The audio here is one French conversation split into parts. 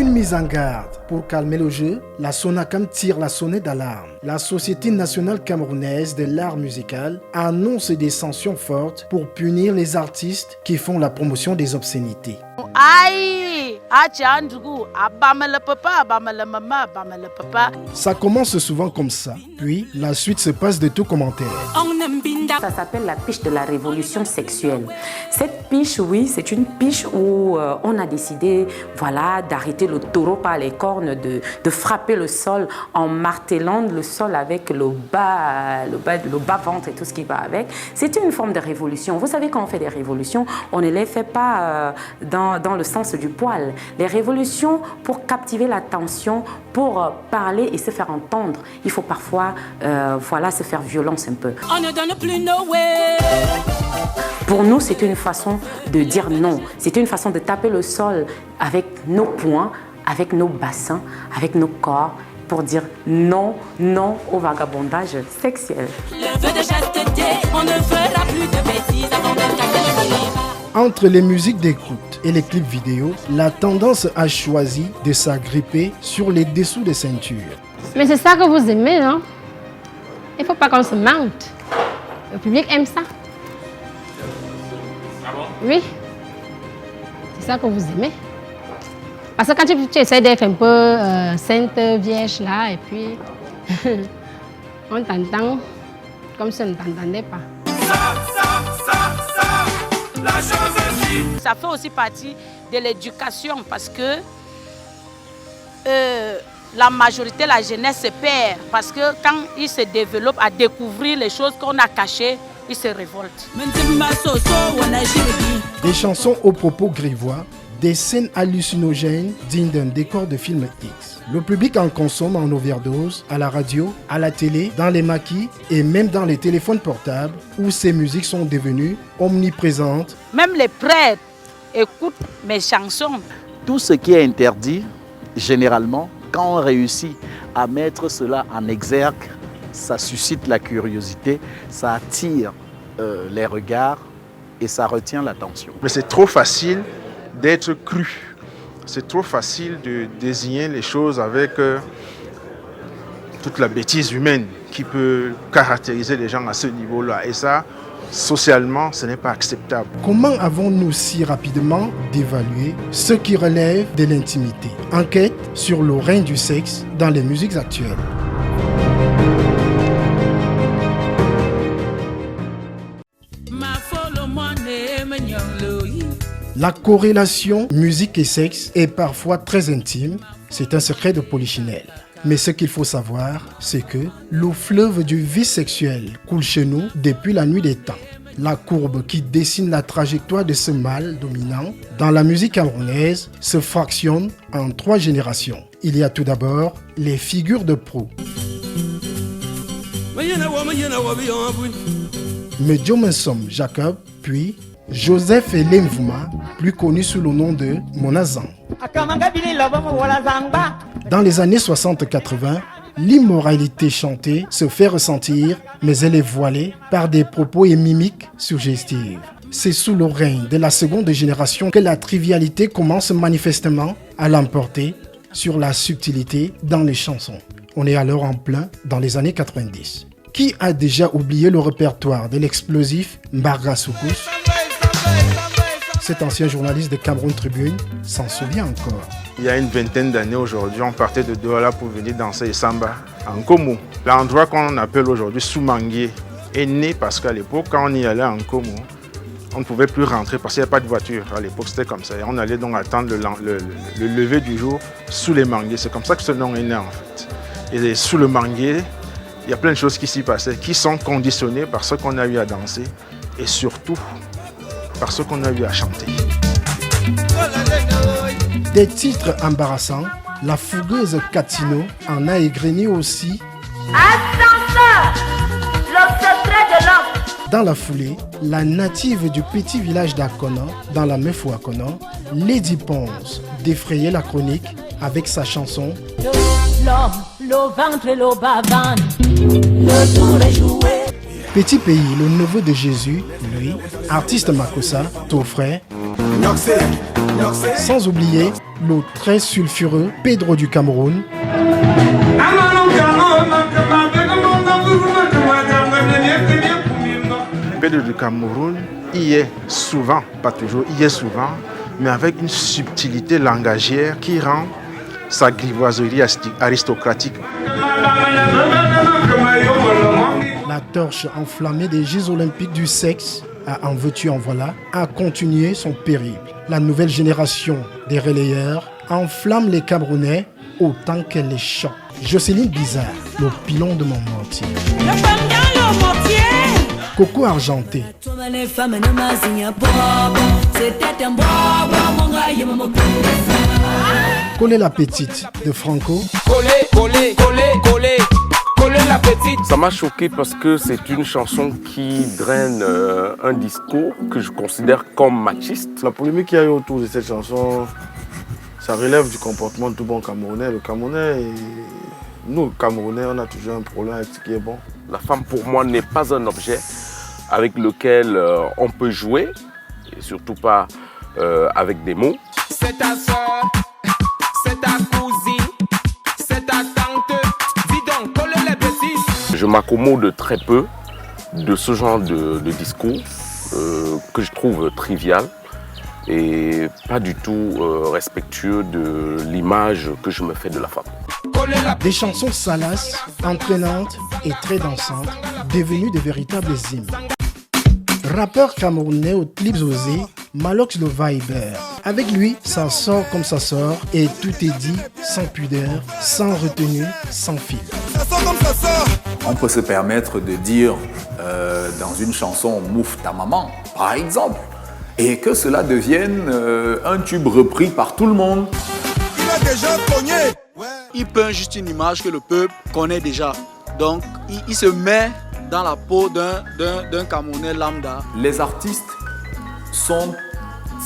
Une mise en garde. Pour calmer le jeu, la SONACAM tire la sonnette d'alarme. La Société nationale camerounaise de l'art musical annonce des sanctions fortes pour punir les artistes qui font la promotion des obscénités. Aïe! Ça commence souvent comme ça, puis la suite se passe de tout commentaire. Ça s'appelle la piche de la révolution sexuelle. Cette piche, oui, c'est une piche où on a décidé, voilà, d'arrêter le taureau par les cornes, de frapper le sol en martelant le sol avec le bas ventre et tout ce qui va avec. C'est une forme de révolution. Vous savez, quand on fait des révolutions, on ne les fait pas dans le sens du poil. Les révolutions, pour captiver l'attention, pour parler et se faire entendre, il faut parfois voilà, se faire violence un peu. On ne donne plus no way. Pour nous, c'est une façon de dire non. C'est une façon de taper le sol avec nos poings, avec nos bassins, avec nos corps, pour dire non, non au vagabondage sexuel. Le vœu de chasteté, on ne fera plus de bêtises avant de casser le. Entre les musiques d'écoute et les clips vidéo, la tendance a choisi de s'agripper sur les dessous des ceintures. Mais c'est ça que vous aimez, non? Il ne faut pas qu'on se mente. Le public aime ça. Ah bon? Oui. C'est ça que vous aimez. Parce que quand tu essaies d'être un peu sainte vierge là, et puis on t'entend comme si on ne t'entendait pas. Ça fait aussi partie de l'éducation parce que la majorité, la jeunesse se perd. Parce que quand ils se développent à découvrir les choses qu'on a cachées, ils se révoltent. Des chansons aux propos grivois, des scènes hallucinogènes dignes d'un décor de film X. Le public en consomme en overdose, à la radio, à la télé, dans les maquis et même dans les téléphones portables où ces musiques sont devenues omniprésentes. Même les prêtres écoutent mes chansons. Tout ce qui est interdit, généralement, quand on réussit à mettre cela en exergue, ça suscite la curiosité, ça attire les regards et ça retient l'attention. Mais c'est trop facile d'être cru. C'est trop facile de désigner les choses avec toute la bêtise humaine qui peut caractériser les gens à ce niveau-là. Et ça, socialement, ce n'est pas acceptable. Comment avons-nous si rapidement d'évaluer ce qui relève de l'intimité? Enquête sur le règne du sexe dans les musiques actuelles. La corrélation musique et sexe est parfois très intime, c'est un secret de Polichinelle. Mais ce qu'il faut savoir, c'est que le fleuve du vice sexuel coule chez nous depuis la nuit des temps. La courbe qui dessine la trajectoire de ce mal dominant dans la musique camerounaise se fractionne en 3 générations. Il y a tout d'abord les figures de proue. Medjomensom Jacob, puis Joseph Elemvouma, plus connu sous le nom de Monazan. Dans les années 60-80, l'immoralité chantée se fait ressentir, mais elle est voilée par des propos et mimiques suggestives. C'est sous le règne de la seconde génération que la trivialité commence manifestement à l'emporter sur la subtilité dans les chansons. On est alors en plein dans les années 90. Qui a déjà oublié le répertoire de l'explosif Mbarga Soukous? Cet ancien journaliste de Cameroun Tribune s'en souvient encore. Il y a une vingtaine d'années aujourd'hui, on partait de Douala pour venir danser le samba en Komo. L'endroit qu'on appelle aujourd'hui Soumangué est né parce qu'à l'époque, quand on y allait en Komo, on ne pouvait plus rentrer parce qu'il n'y avait pas de voiture. À l'époque, c'était comme ça. Et on allait donc attendre le lever du jour sous les manguiers. C'est comme ça que ce nom est né en fait. Et sous le manguier, il y a plein de choses qui s'y passaient, qui sont conditionnées par ce qu'on a eu à danser et surtout par ce qu'on a eu à chanter. Des titres embarrassants, la fougueuse Katino en a égrené aussi. Dans la foulée, la native du petit village d'Akono, dans la Mefu-Akono, Lady Ponce, défrayait la chronique avec sa chanson Petit pays, le neveu de Jésus, lui, artiste Makossa, ton frère. Sans oublier le très sulfureux Pedro du Cameroun, Pedro du Cameroun y est souvent, pas toujours, y est souvent, mais avec une subtilité langagière qui rend sa grivoiserie aristocratique. la torche enflammée des Jeux olympiques du sexe, en veux-tu en voilà, a continué son périple. La nouvelle génération des relayeurs enflamme les Camerounais autant qu'elle les choque. Jocelyne Bizarre, le pilon de mon mortier. Coco Argenté. Coller la petite de Franco. Coller la petite. Ça m'a choqué parce que c'est une chanson qui draine un discours que je considère comme machiste. La polémique qu'il y a eu autour de cette chanson, ça relève du comportement de tout bon Camerounais. Le Camerounais, nous Camerounais, on a toujours un problème avec ce qui est bon. La femme pour moi n'est pas un objet avec lequel on peut jouer, et surtout pas avec des mots. C'est ta soeur, c'est ta cousine, c'est ta tante. Dis donc, coller les bêtises. Je m'accommode très peu de ce genre de discours que je trouve trivial et pas du tout respectueux de l'image que je me fais de la femme. Des chansons salaces, entraînantes et très dansantes, devenues de véritables hymnes. Rappeur camerounais aux clips osés, Malox le Viber. Avec lui, ça sort comme ça sort et tout est dit sans pudeur, sans retenue, sans fil. Ça sort comme ça sort. On peut se permettre de dire dans une chanson « Mouf ta maman » par exemple, et que cela devienne un tube repris par tout le monde. Il a déjà cogné. Il peint juste une image que le peuple connaît déjà. Donc, il se met dans la peau d'un Camerounais lambda. Les artistes sont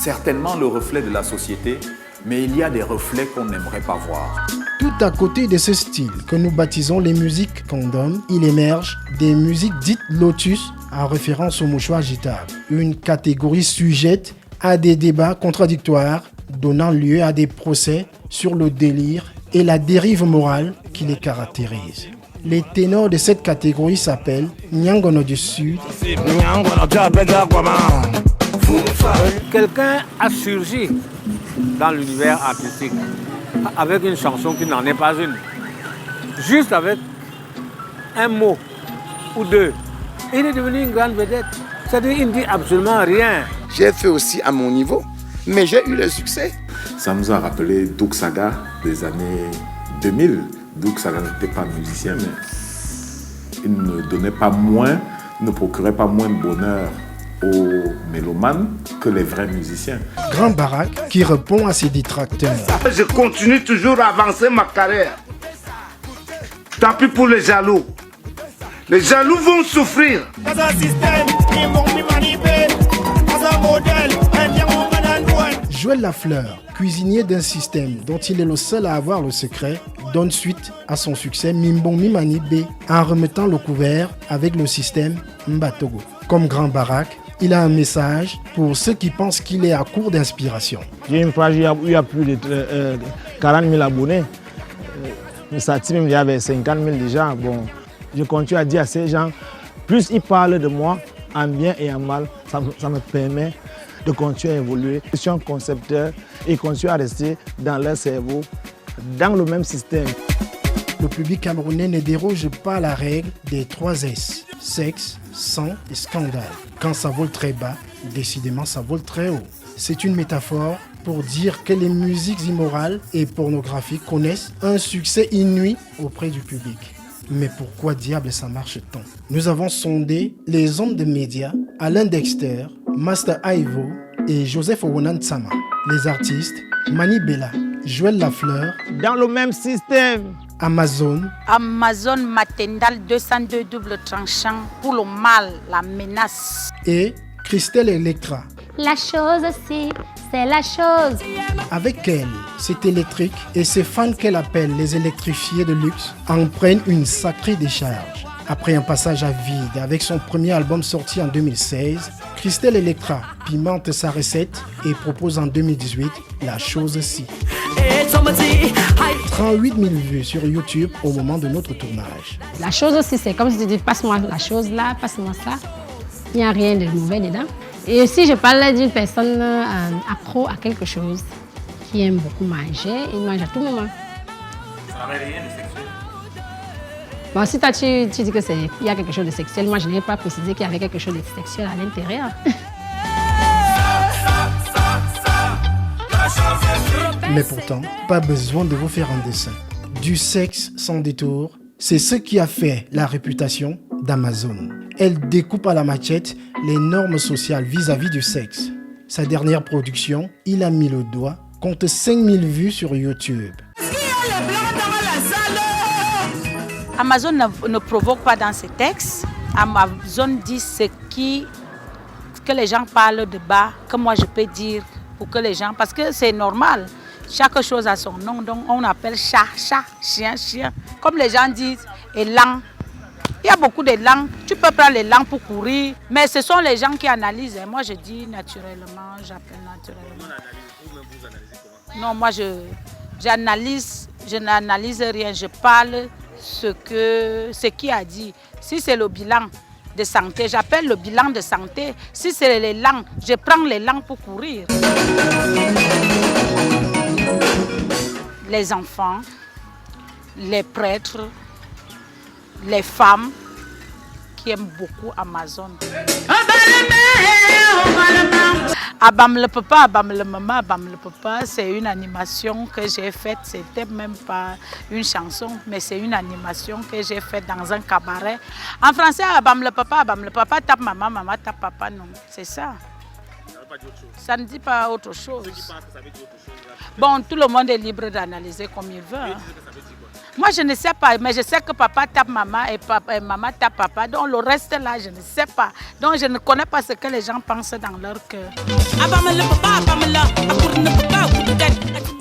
certainement le reflet de la société, mais il y a des reflets qu'on n'aimerait pas voir. Tout à côté de ce style que nous baptisons les musiques condoms, il émerge des musiques dites lotus en référence au mouchoir agitable. Une catégorie sujette à des débats contradictoires, donnant lieu à des procès sur le délire et la dérive morale qui les caractérise. Les ténors de cette catégorie s'appellent Nyangono du Sud. Quelqu'un a surgi dans l'univers artistique avec une chanson qui n'en est pas une. Juste avec un mot ou deux. Il est devenu une grande vedette. C'est-à-dire qu'il ne dit absolument rien. J'ai fait aussi à mon niveau, mais j'ai eu le succès. Ça nous a rappelé Doug Saga des années 2000. Doug Saga n'était pas musicien, mais il ne donnait pas moins, ne procurait pas moins de bonheur aux mélomanes que les vrais musiciens. Grand Barack qui répond à ses détracteurs. Je continue toujours à avancer ma carrière. Tant pis pour les jaloux. Les jaloux vont souffrir. Joël Lafleur, cuisinier d'un système dont il est le seul à avoir le secret, donne suite à son succès Mimbon Mimani B en remettant le couvert avec le système Mbatogo. Comme Grand Barack, il a un message pour ceux qui pensent qu'il est à court d'inspiration. J'ai une page où il y a plus de 40 000 abonnés. Sa team, il y avait 50 000 déjà. Bon, je continue à dire à ces gens, plus ils parlent de moi, en bien et en mal, ça me permet de continuer à évoluer. Je suis un concepteur et continue à rester dans leur cerveau, dans le même système. Le public camerounais ne déroge pas à la règle des 3 S, sexe, sang et scandale. Quand ça vole très bas, décidément ça vole très haut. C'est une métaphore pour dire que les musiques immorales et pornographiques connaissent un succès inouï auprès du public. Mais pourquoi diable ça marche tant? Nous avons sondé les hommes de médias, Alain Dexter, Master Ivo et Joseph Owonan-Tsama. Les artistes, Mani Bella, Joël Lafleur. Dans le même système. Amazon. Amazon Matendal 202 double tranchant pour le mal, la menace. Et Christelle Electra. La chose aussi, c'est la chose. Avec elle, c'est électrique et ses fans qu'elle appelle les électrifiés de luxe en prennent une sacrée décharge. Après un passage à vide avec son premier album sorti en 2016, Christelle Electra pimente sa recette et propose en 2018 La chose aussi. 38 000 vues sur YouTube au moment de notre tournage. La chose aussi, c'est comme si tu dis, passe-moi la chose là, passe-moi ça. Il n'y a rien de mauvais dedans. Et aussi, je parle d'une personne accro à quelque chose, qui aime beaucoup manger, il mange à tout moment. Ça n'avait rien de sexuel. Bon, si toi, tu dis qu'il y a quelque chose de sexuel, moi, je n'ai pas précisé qu'il y avait quelque chose de sexuel à l'intérieur. Mais pourtant, pas besoin de vous faire un dessin. Du sexe sans détour, c'est ce qui a fait la réputation d'Amazon. Elle découpe à la machette les normes sociales vis-à-vis du sexe. Sa dernière production, Il a mis le doigt, compte 5000 vues sur YouTube. Amazon ne provoque pas dans ses textes. Amazon dit ce que les gens parlent de bas, que moi je peux dire pour que les gens... Parce que c'est normal, chaque chose a son nom, donc on appelle chat, chat, chien, chien. Comme les gens disent, élan. Il y a beaucoup d'élan, tu peux prendre l'élan pour courir, mais ce sont les gens qui analysent. Moi je dis naturellement, j'appelle naturellement. Non, moi j'analyse, je n'analyse rien, je parle ce qui a dit. Si c'est le bilan de santé, j'appelle le bilan de santé. Si c'est l'élan, je prends l'élan pour courir. Les enfants, les prêtres, les femmes qui aiment beaucoup Amazon. Abam le papa, abam le maman, abam le papa, c'est une animation que j'ai faite. C'était même pas une chanson, mais c'est une animation que j'ai faite dans un cabaret. En français, abam le papa, tape maman, maman tape papa, non, c'est ça. Ça ne dit pas autre chose. Bon, tout le monde est libre d'analyser comme il veut. Hein. Moi, je ne sais pas, mais je sais que papa tape maman et maman tape papa. Donc, le reste là, je ne sais pas. Donc, je ne connais pas ce que les gens pensent dans leur cœur.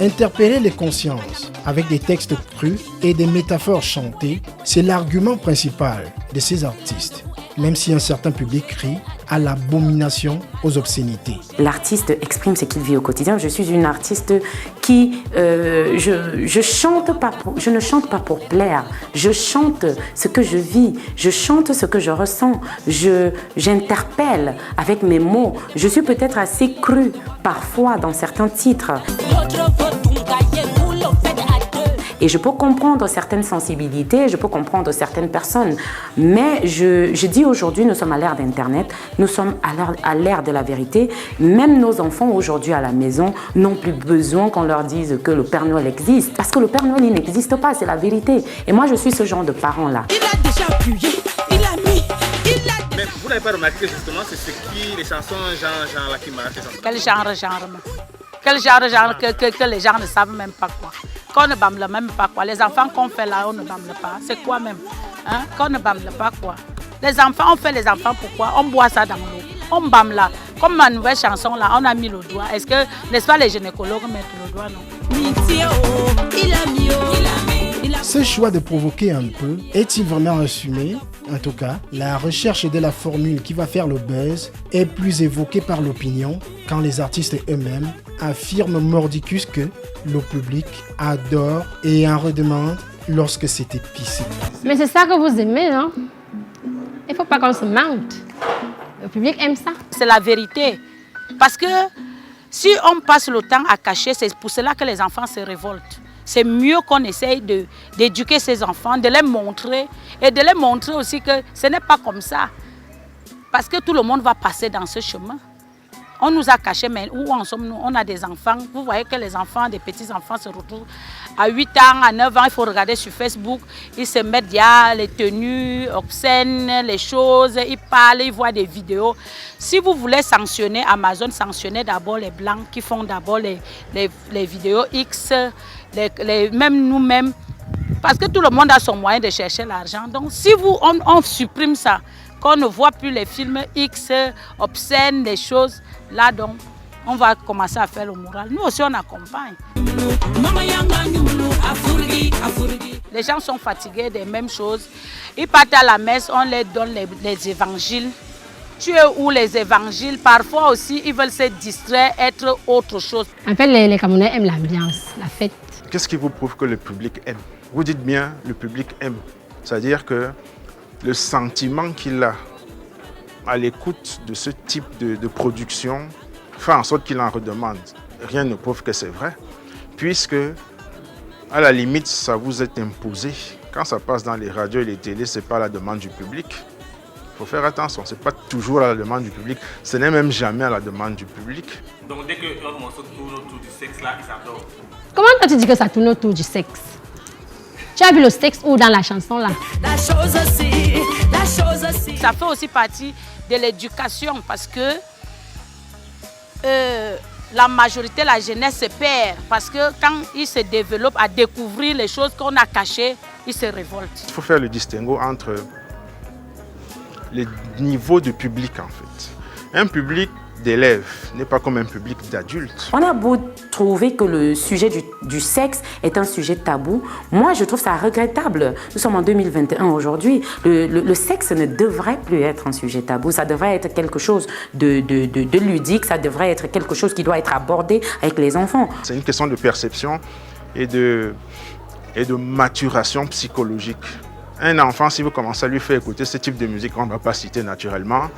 Interpeller les consciences avec des textes crus et des métaphores chantées, c'est l'argument principal de ces artistes. Même si un certain public crie à l'abomination, aux obscénités. L'artiste exprime ce qu'il vit au quotidien. Je suis une artiste qui, je ne chante pas pour plaire. Je chante ce que je vis. Je chante ce que je ressens. J'interpelle avec mes mots. Je suis peut-être assez crue parfois dans certains titres. Et je peux comprendre certaines sensibilités, je peux comprendre certaines personnes. Mais je dis aujourd'hui, nous sommes à l'ère d'Internet, nous sommes à l'ère de la vérité. Même nos enfants aujourd'hui à la maison n'ont plus besoin qu'on leur dise que le Père Noël existe. Parce que le Père Noël, il n'existe pas, c'est la vérité. Et moi, je suis ce genre de parent-là. Il a déjà appuyé, il a mis, il a... Mais vous n'avez pas remarqué justement, c'est ce qui, les chansons genre là qui marquent. Quel genre que les gens ne savent même pas quoi. Qu'on ne bâme même pas quoi. Les enfants qu'on fait là, on ne bâme pas. C'est quoi même, hein? Qu'on ne bâme pas quoi. Les enfants, on fait les enfants pourquoi? On boit ça dans l'eau. On bâme là. Comme ma nouvelle chanson là, on a mis le doigt. Est-ce que, n'est-ce pas les gynécologues mettent le doigt, non? Ce choix de provoquer un peu est-il vraiment assumé? En tout cas, la recherche de la formule qui va faire le buzz est plus évoquée par l'opinion quand les artistes eux-mêmes affirment mordicus que le public adore et en redemande lorsque c'est épicé. Mais c'est ça que vous aimez, non? Il ne faut pas qu'on se mente. Le public aime ça. C'est la vérité. Parce que si on passe le temps à cacher, c'est pour cela que les enfants se révoltent. C'est mieux qu'on essaye d'éduquer ces enfants, de les montrer et de les montrer aussi que ce n'est pas comme ça. Parce que tout le monde va passer dans ce chemin. On nous a cachés, mais où en sommes-nous? On a des enfants. Vous voyez que les enfants, des petits-enfants se retrouvent à 8 ans, à 9 ans. Il faut regarder sur Facebook. Ils se mettent, il y a les tenues obscènes, les choses. Ils parlent, ils voient des vidéos. Si vous voulez sanctionner Amazon, sanctionnez d'abord les Blancs qui font d'abord les vidéos X, même nous-mêmes. Parce que tout le monde a son moyen de chercher l'argent. Donc si on supprime ça, qu'on ne voit plus les films X, obscènes, des choses, là donc, on va commencer à faire le moral. Nous aussi, on accompagne. Les gens sont fatigués des mêmes choses. Ils partent à la messe, on leur donne les évangiles. tuer ou les évangiles, parfois aussi, ils veulent se distraire, être autre chose. En fait, les Camerounais aiment l'ambiance, la fête. Qu'est-ce qui vous prouve que le public aime? Vous dites bien, le public aime. C'est-à-dire que le sentiment qu'il a à l'écoute de ce type de production fait en sorte qu'il en redemande. Rien ne prouve que c'est vrai, puisque à la limite, ça vous est imposé. Quand ça passe dans les radios et les télés, ce n'est pas la demande du public. Il faut faire attention, ce n'est pas toujours à la demande du public, ce n'est même jamais à la demande du public. Donc dès qu'un morceau tourne autour du sexe, là, il s'adore. Comment toi tu dis que ça tourne autour du sexe? Tu as vu le sexe où dans la chanson là? La chose aussi. Ça fait aussi partie de l'éducation parce que la majorité, la jeunesse se perd. Parce que quand ils se développent à découvrir les choses qu'on a cachées, ils se révoltent. Il faut faire le distinguo entre les niveaux de public en fait. Un public d'élèves n'est pas comme un public d'adultes. On a beau trouver que le sujet du sexe est un sujet tabou. Moi, je trouve ça regrettable. Nous sommes en 2021 aujourd'hui. Le sexe ne devrait plus être un sujet tabou. Ça devrait être quelque chose de ludique. Ça devrait être quelque chose qui doit être abordé avec les enfants. C'est une question de perception et de maturation psychologique. Un enfant, si vous commencez à lui faire écouter ce type de musique qu'on ne va pas citer naturellement,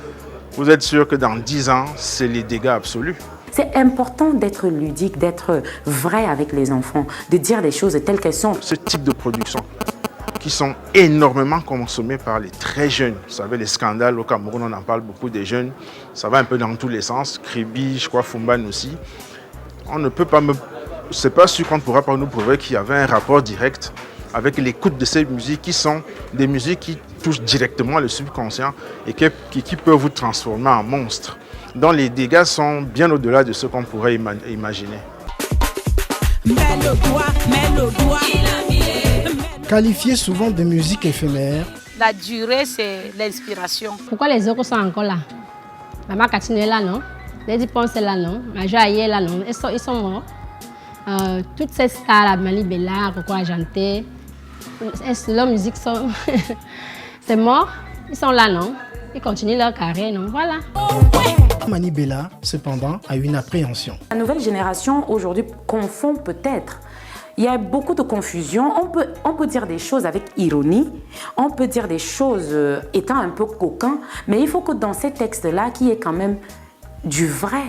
vous êtes sûr que dans 10 ans, c'est les dégâts absolus. C'est important d'être ludique, d'être vrai avec les enfants, de dire les choses telles qu'elles sont. Ce type de production qui sont énormément consommées par les très jeunes. Vous savez, les scandales au Cameroun, on en parle beaucoup des jeunes. Ça va un peu dans tous les sens. Kribi, je crois Fumban aussi. On ne peut pas c'est pas sûr qu'on ne pourra pas nous prouver qu'il y avait un rapport direct avec l'écoute de ces musiques qui sont des musiques qui touchent directement le subconscient et qui peuvent vous transformer en monstre, dont les dégâts sont bien au-delà de ce qu'on pourrait imaginer. Qualifié souvent de musique éphémère, la durée, c'est l'inspiration. Pourquoi les euros sont encore là? Maman Katine est là, non? Lady Ponce est là, non? Major Aye est là, non? Ils sont morts. Toutes ces stars, la Mali Bella, Coco Ajanté, leur musique sont... c'est mort, ils sont là, non? Ils continuent leur carrière, non? Voilà. Mani Bella, cependant, a une appréhension. La nouvelle génération, aujourd'hui, confond peut-être. Il y a beaucoup de confusion. On peut dire des choses avec ironie, on peut dire des choses étant un peu coquin, mais il faut que dans ces textes-là, qu'il y ait quand même du vrai.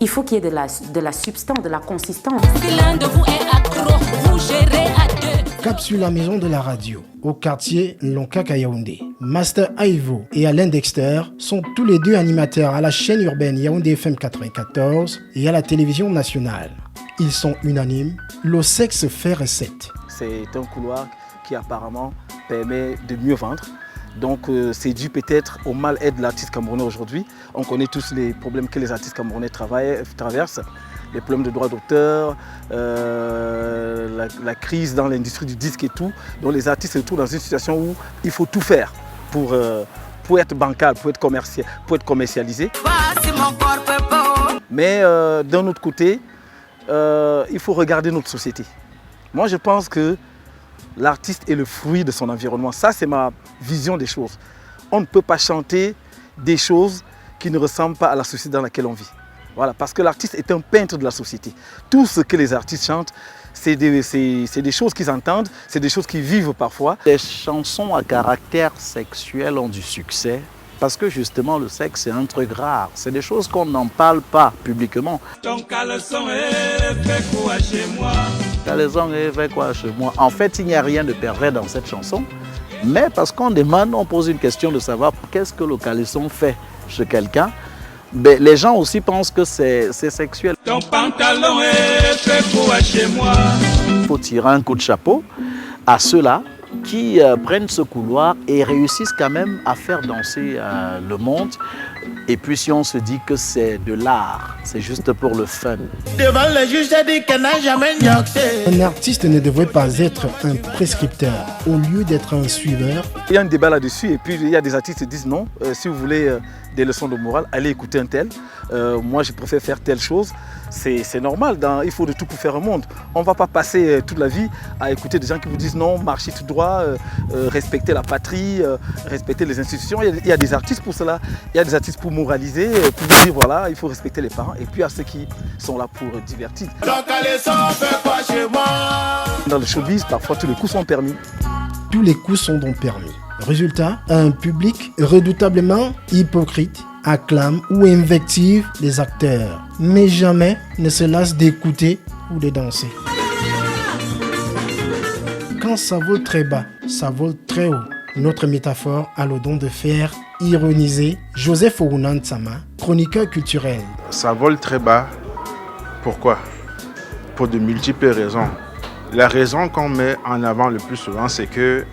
Il faut qu'il y ait de la substance, de la consistance. Si l'un de vous est accro, vous gérez à deux. Cap sur la maison de la radio, au quartier Lonkaka Yaoundé. Master Aivo et Alain Dexter sont tous les deux animateurs à la chaîne urbaine Yaoundé FM 94 et à la télévision nationale. Ils sont unanimes, le sexe fait recette. C'est un couloir qui apparemment permet de mieux vendre. Donc c'est dû peut-être au mal-être de l'artiste camerounais aujourd'hui. On connaît tous les problèmes que les artistes camerounais traversent, les problèmes de droits d'auteur, la crise dans l'industrie du disque et tout. Donc les artistes se retrouvent dans une situation où il faut tout faire pour être bancal, pour être commercialisé. Mais d'un autre côté, il faut regarder notre société. Moi je pense que l'artiste est le fruit de son environnement. Ça, c'est ma vision des choses. On ne peut pas chanter des choses qui ne ressemblent pas à la société dans laquelle on vit. Voilà, parce que l'artiste est un peintre de la société. Tout ce que les artistes chantent, c'est des choses qu'ils entendent, c'est des choses qu'ils vivent parfois. Les chansons à caractère sexuel ont du succès parce que justement le sexe c'est un truc rare. C'est des choses qu'on n'en parle pas publiquement. Ton caleçon est fait quoi chez moi? Caleçon est fait quoi chez moi? En fait, il n'y a rien de pervers dans cette chanson. Mais parce qu'on demande, on pose une question de savoir qu'est-ce que le caleçon fait chez quelqu'un. Mais les gens aussi pensent que c'est sexuel. Ton pantalon est fait quoi chez moi? Il faut tirer un coup de chapeau à ceux-là qui prennent ce couloir et réussissent quand même à faire danser le monde. Et puis si on se dit que c'est de l'art, c'est juste pour le fun. Devant le juge, j'ai dit qu'elle n'a jamais nioxé. Un artiste ne devrait pas être un prescripteur au lieu d'être un suiveur. Il y a un débat là-dessus et puis il y a des artistes qui disent non, si vous voulez des leçons de morale, allez écouter un tel, moi je préfère faire telle chose. C'est normal, il faut de tout pour faire un monde. On ne va pas passer toute la vie à écouter des gens qui vous disent non, marchez tout droit, respectez la patrie, respectez les institutions. Il y a des artistes pour cela, il y a des artistes pour moraliser, pour vous dire voilà, il faut respecter les parents. Et puis il y a ceux qui sont là pour divertir. Dans le showbiz, parfois tous les coups sont permis. Tous les coups sont donc permis. Résultat, un public redoutablement hypocrite acclame ou invective les acteurs, mais jamais ne se lasse d'écouter ou de danser. Quand ça vole très bas, ça vole très haut. Notre métaphore a le don de faire ironiser Joseph Ounan-Tsama, chroniqueur culturel. Ça vole très bas. Pourquoi? Pour de multiples raisons. La raison qu'on met en avant le plus souvent, c'est que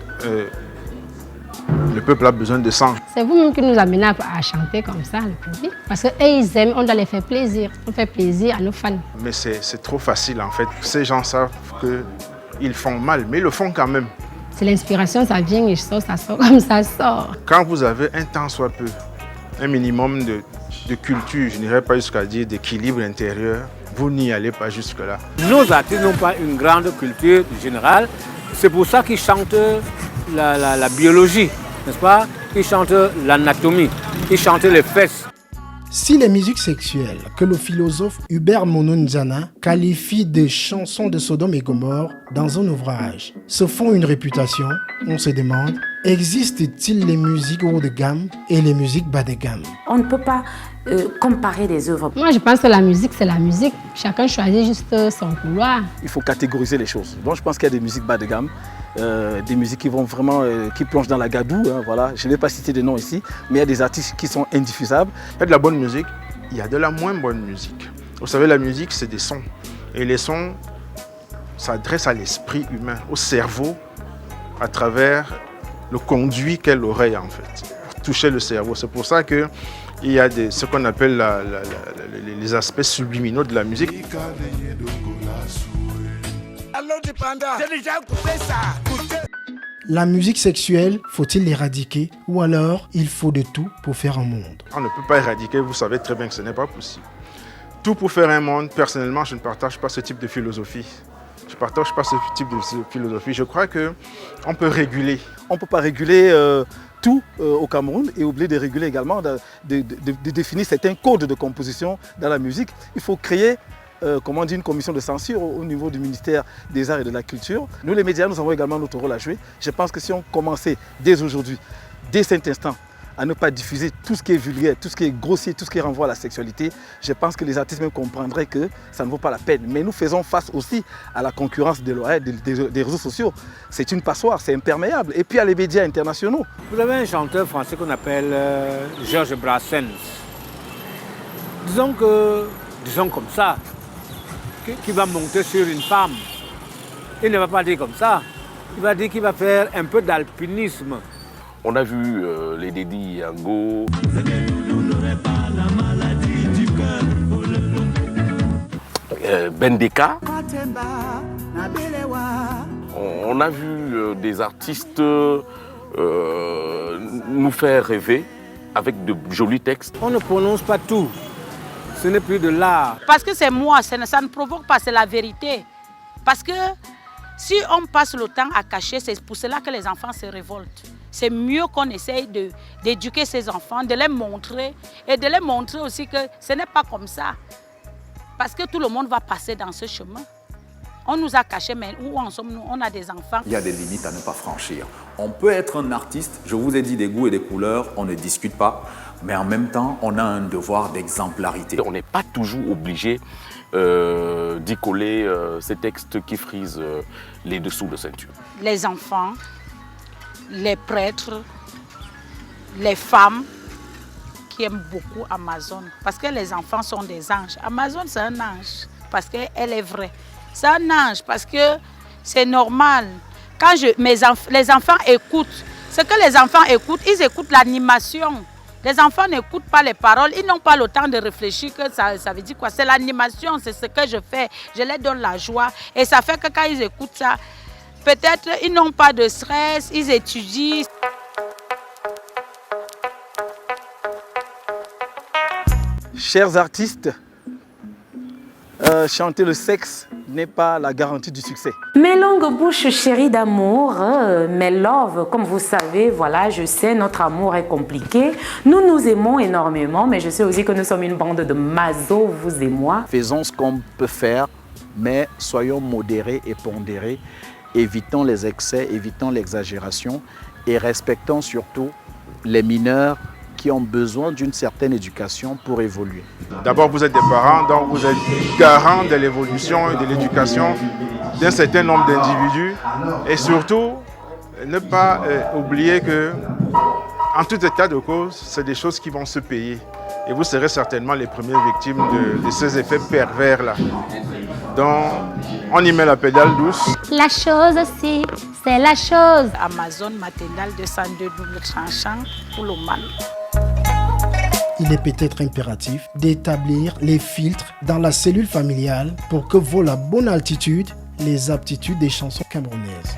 le peuple a besoin de sang. C'est vous-même qui nous amenez à chanter comme ça, le public. Parce qu'eux, ils aiment, on doit les faire plaisir. On fait plaisir à nos fans. Mais c'est trop facile en fait. Ces gens savent qu'ils font mal, mais ils le font quand même. C'est l'inspiration, ça vient et ça sort comme ça sort. Quand vous avez un tant soit peu, un minimum de culture, je n'irais pas jusqu'à dire d'équilibre intérieur, vous n'y allez pas jusque-là. Nos artistes n'ont pas une grande culture générale. C'est pour ça qu'ils chantent la biologie, n'est-ce pas? Ils chantent l'anatomie, ils chantent les fesses. Si les musiques sexuelles que le philosophe Hubert Mononzana qualifie de chansons de Sodome et Gomorrhe dans un ouvrage se font une réputation, on se demande, existe-t-il les musiques haut de gamme et les musiques bas de gamme? On ne peut pas comparer les œuvres. Moi, je pense que la musique, c'est la musique. Chacun choisit juste son couloir. Il faut catégoriser les choses. Donc, je pense qu'il y a des musiques bas de gamme, des musiques qui vont vraiment, qui plongent dans la gadoue. Hein, voilà. Je ne vais pas citer de noms ici, mais il y a des artistes qui sont indiffusables. Il y a de la bonne musique, il y a de la moins bonne musique. Vous savez, la musique, c'est des sons. Et les sons s'adressent à l'esprit humain, au cerveau, à travers le conduit qu'est l'oreille, en fait, pour toucher le cerveau. C'est pour ça qu'il y a ce qu'on appelle les aspects subliminaux de la musique. La musique sexuelle, faut-il l'éradiquer ou alors il faut de tout pour faire un monde? On ne peut pas éradiquer, vous savez très bien que ce n'est pas possible. Tout pour faire un monde, personnellement, je ne partage pas ce type de philosophie. Je ne partage pas ce type de philosophie. Je crois qu'on peut réguler. On ne peut pas réguler tout au Cameroun et oublier de réguler également, de définir certains codes de composition dans la musique. Il faut créer une commission de censure au niveau du ministère des Arts et de la Culture. Nous, les médias, nous avons également notre rôle à jouer. Je pense que si on commençait dès aujourd'hui, dès cet instant, à ne pas diffuser tout ce qui est vulgaire, tout ce qui est grossier, tout ce qui renvoie à la sexualité, je pense que les artistes même comprendraient que ça ne vaut pas la peine. Mais nous faisons face aussi à la concurrence des réseaux sociaux. C'est une passoire, c'est imperméable. Et puis à les médias internationaux. Vous avez un chanteur français qu'on appelle Georges Brassens. Disons comme ça, qui va monter sur une femme. Il ne va pas dire comme ça. Il va dire qu'il va faire un peu d'alpinisme. On a vu les Dedi Yango. Bendeka. On a vu des artistes nous faire rêver avec de jolis textes. On ne prononce pas tout. Ce n'est plus de l'art. Parce que c'est moi, ça ne provoque pas, c'est la vérité. Parce que si on passe le temps à cacher, c'est pour cela que les enfants se révoltent. C'est mieux qu'on essaye d'éduquer ces enfants, de les montrer et de les montrer aussi que ce n'est pas comme ça. Parce que tout le monde va passer dans ce chemin. On nous a cachés, mais où en sommes-nous? On a des enfants. Il y a des limites à ne pas franchir. On peut être un artiste, je vous ai dit des goûts et des couleurs, on ne discute pas, mais en même temps, on a un devoir d'exemplarité. On n'est pas toujours obligé d'y coller ces textes qui frisent les dessous de ceinture. Les enfants, les prêtres, les femmes qui aiment beaucoup Amazon. Parce que les enfants sont des anges. Amazon, c'est un ange parce qu'elle est vraie. C'est un ange parce que c'est normal. Quand les enfants écoutent, ce que les enfants écoutent, ils écoutent l'animation. Les enfants n'écoutent pas les paroles, ils n'ont pas le temps de réfléchir que ça veut dire quoi. C'est l'animation, c'est ce que je fais. Je leur donne la joie. Et ça fait que quand ils écoutent ça, peut-être ils n'ont pas de stress, ils étudient. Chers artistes, chanter le sexe n'est pas la garantie du succès. Mes longues bouches chéries d'amour, mes loves, comme vous savez, voilà, je sais, notre amour est compliqué. Nous nous aimons énormément, mais je sais aussi que nous sommes une bande de masos, vous et moi. Faisons ce qu'on peut faire, mais soyons modérés et pondérés. Évitons les excès, évitons l'exagération et respectons surtout les mineurs qui ont besoin d'une certaine éducation pour évoluer. D'abord, vous êtes des parents, donc vous êtes garants de l'évolution et de l'éducation d'un certain nombre d'individus. Et surtout, ne pas oublier que, en tout état de cause, c'est des choses qui vont se payer. Et vous serez certainement les premières victimes de ces effets pervers-là. Donc, on y met la pédale douce. La chose aussi, c'est la chose. Amazon maternelle 202 double tranchant pour le mal. Il est peut-être impératif d'établir les filtres dans la cellule familiale pour que volent à bonne altitude les aptitudes des chansons camerounaises.